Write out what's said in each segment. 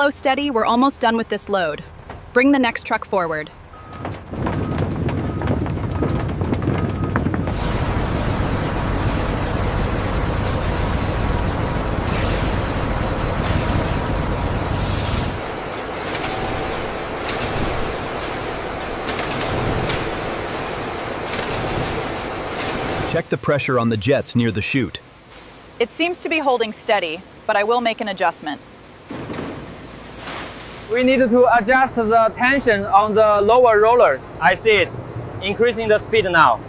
flow steady, we're almost done with this load. Bring the next truck forward. Check the pressure on the jets near the chute. It seems to be holding steady, but I will make an adjustment. We need to adjust the tension on the lower rollers. I see it. Increasing the speed now.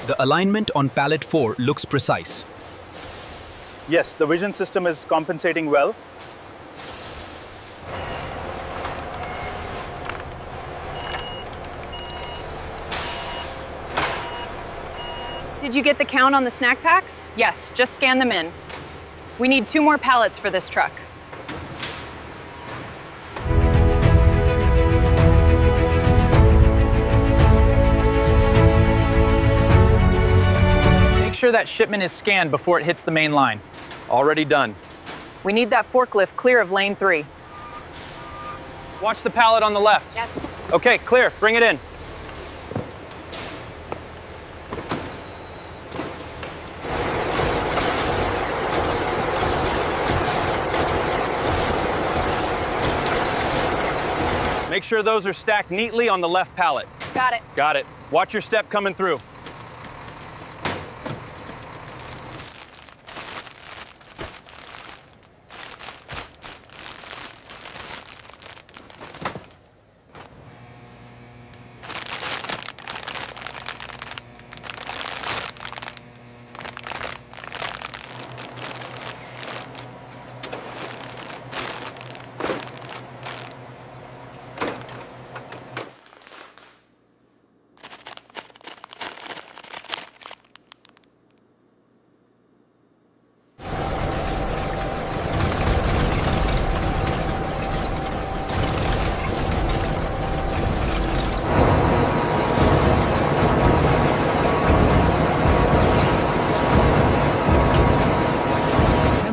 The alignment on pallet 4 looks precise. Yes, the vision system is compensating well. Did you get the count on the snack packs? Yes, just scan them in. We need 2 more pallets for this truck. Make sure that shipment is scanned before it hits the main line. Already done. We need that forklift clear of lane 3. Watch the pallet on the left. Yep. Okay, clear. Bring it in. Make sure those are stacked neatly on the left pallet. Got it. Got it. Watch your step coming through.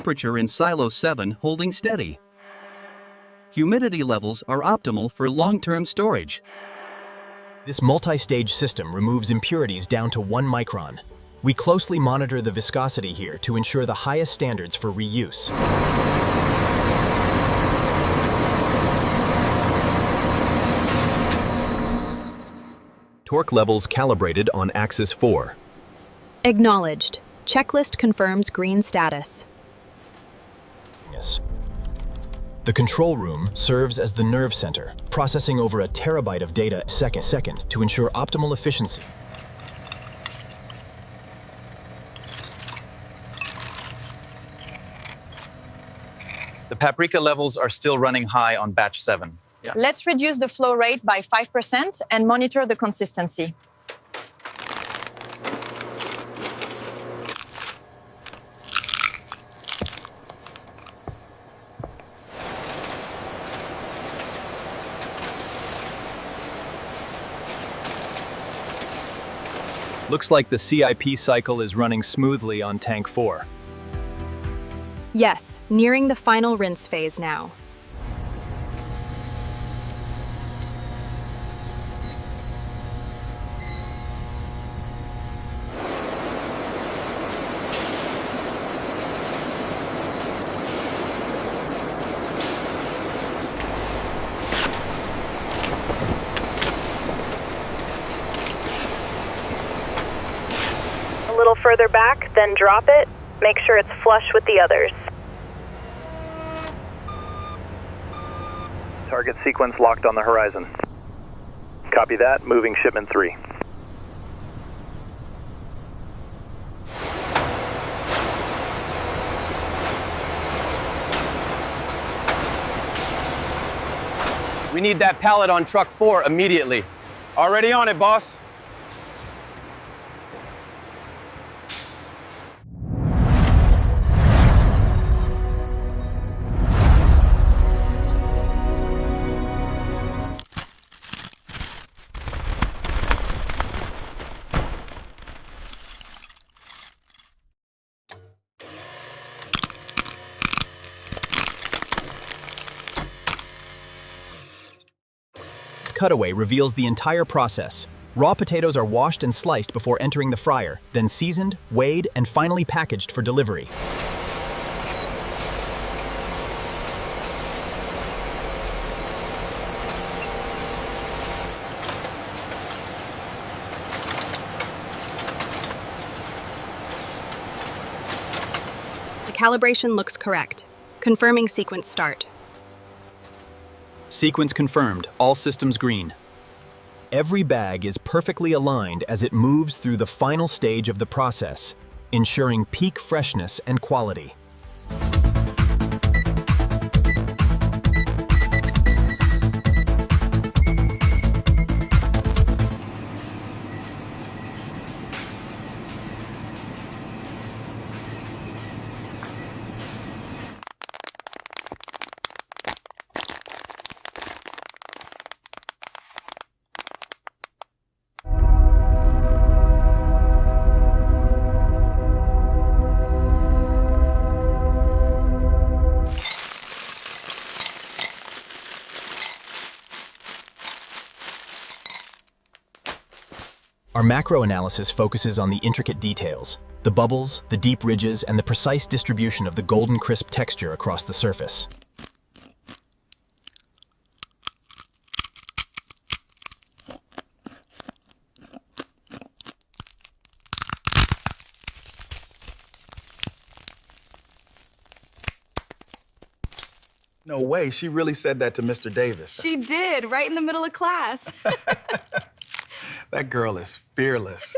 Temperature in silo 7 holding steady. Humidity levels are optimal for long-term storage. This multi-stage system removes impurities down to 1 micron. We closely monitor the viscosity here to ensure the highest standards for reuse. Torque levels calibrated on axis 4. Acknowledged. Checklist confirms green status. Yes. The control room serves as the nerve center, processing over a terabyte of data second to ensure optimal efficiency. The paprika levels are still running high on batch 7. Yeah. Let's reduce the flow rate by 5% and monitor the consistency. Looks like the CIP cycle is running smoothly on tank 4. Yes, nearing the final rinse phase now. A little further back, then drop it. Make sure it's flush with the others. Target sequence locked on the horizon. Copy that, moving shipment 3. We need that pallet on truck 4 immediately. Already on it, boss. Cutaway reveals the entire process. Raw potatoes are washed and sliced before entering the fryer, then seasoned, weighed, and finally packaged for delivery. The calibration looks correct. Confirming sequence start. Sequence confirmed, all systems green. Every bag is perfectly aligned as it moves through the final stage of the process, ensuring peak freshness and quality. Our macro analysis focuses on the intricate details, the bubbles, the deep ridges, and the precise distribution of the golden crisp texture across the surface. No way, she really said that to Mr. Davis. She did, right in the middle of class. That girl is fearless.